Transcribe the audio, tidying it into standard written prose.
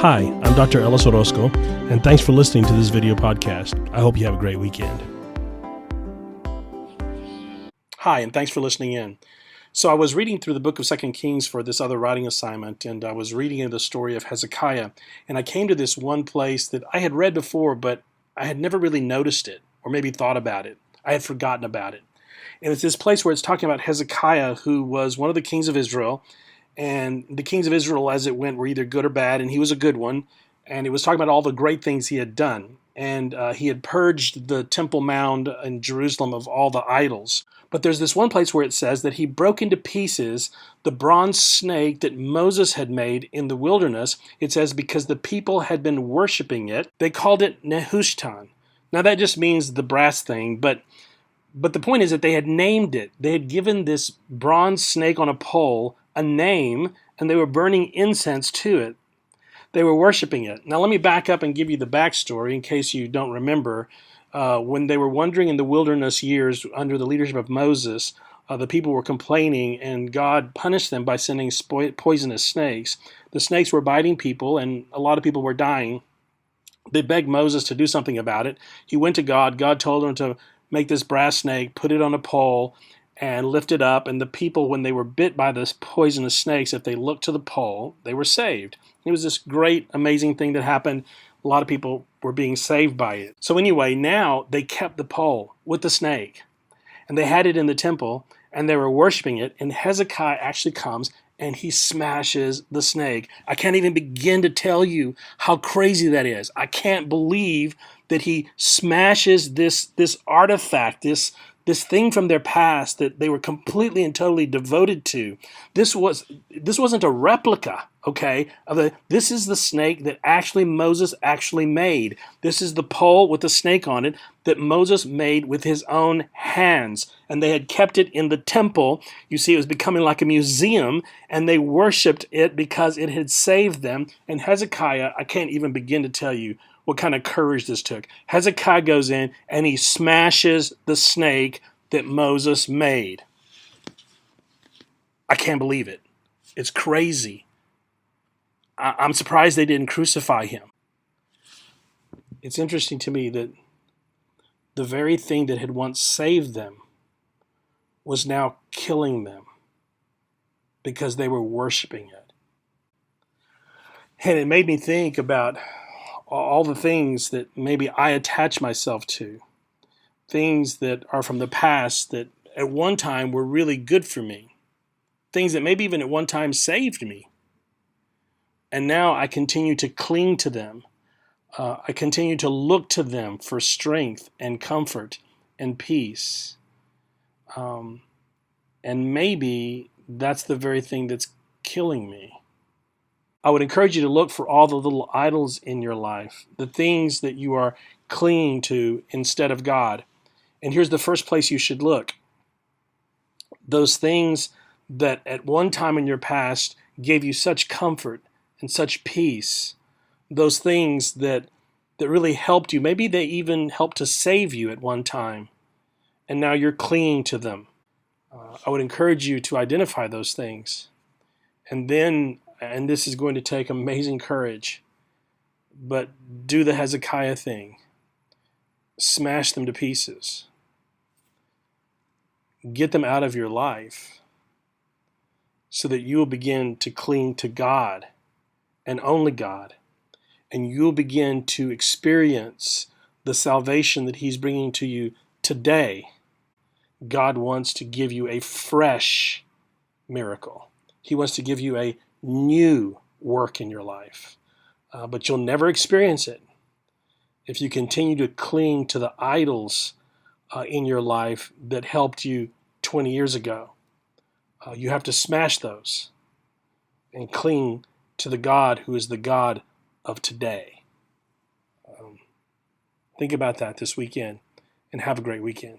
Hi, I'm Dr. Ellis Orozco, and thanks for listening to this video podcast. I hope you have a great weekend. Hi, and thanks for listening in. So I was reading through the book of 2 Kings for this other writing assignment, and I was reading the story of Hezekiah, and I came to this one place that I had read before, but I had never really noticed it, or maybe thought about it. I had forgotten about it. And it's this place where it's talking about Hezekiah, who was one of the kings of Israel, and the kings of Israel, as it went, were either good or bad, and he was a good one. And it was talking about all the great things he had done. And he had purged the Temple Mound in Jerusalem of all the idols. But there's this one place where it says that he broke into pieces the bronze snake that Moses had made in the wilderness. It says because the people had been worshiping it, they called it Nehushtan. Now that just means the brass thing, but the point is that they had named it. They had given this bronze snake on a pole a name, and they were burning incense to it. They were worshiping it. Now let me back up and give you the backstory in case you don't remember. When they were wandering in the wilderness years under the leadership of Moses, the people were complaining, and God punished them by sending poisonous snakes. The snakes were biting people, and a lot of people were dying. They begged Moses to do something about it. He went to God. God told him to make this brass snake, put it on a pole, and lift it up. And the people, when they were bit by this poisonous snakes, if they looked to the pole, they were saved. It was this great, amazing thing that happened. A lot of people were being saved by it. So anyway, now they kept the pole with the snake, and they had it in the temple, and they were worshiping it. And Hezekiah actually comes and he smashes the snake. I can't even begin to tell you how crazy that is. I can't believe that he smashes this artifact, this thing from their past that they were completely and totally devoted to. This wasn't a replica, okay? This is the snake that actually Moses actually made. This is the pole with the snake on it that Moses made with his own hands. And they had kept it in the temple. You see, it was becoming like a museum, and they worshiped it because it had saved them. And Hezekiah, I can't even begin to tell you what kind of courage this took. Hezekiah goes in and he smashes the snake that Moses made. I can't believe it. It's crazy. I'm surprised they didn't crucify him. It's interesting to me that the very thing that had once saved them was now killing them because they were worshiping it. And it made me think about all the things that maybe I attach myself to, things that are from the past that at one time were really good for me, things that maybe even at one time saved me. And now I continue to cling to them. I continue to look to them for strength and comfort and peace. And maybe that's the very thing that's killing me. I would encourage you to look for all the little idols in your life, the things that you are clinging to instead of God. And here's the first place you should look. Those things that at one time in your past gave you such comfort and such peace, those things that really helped you. Maybe they even helped to save you at one time, and now you're clinging to them. I would encourage you to identify those things. And this is going to take amazing courage, but do the Hezekiah thing. Smash them to pieces. Get them out of your life so that you will begin to cling to God and only God. And you'll begin to experience the salvation that He's bringing to you today. God wants to give you a fresh miracle. He wants to give you a new work in your life. But you'll never experience it if you continue to cling to the idols in your life that helped you 20 years ago. You have to smash those and cling to the God who is the God of today. Think about that this weekend and have a great weekend.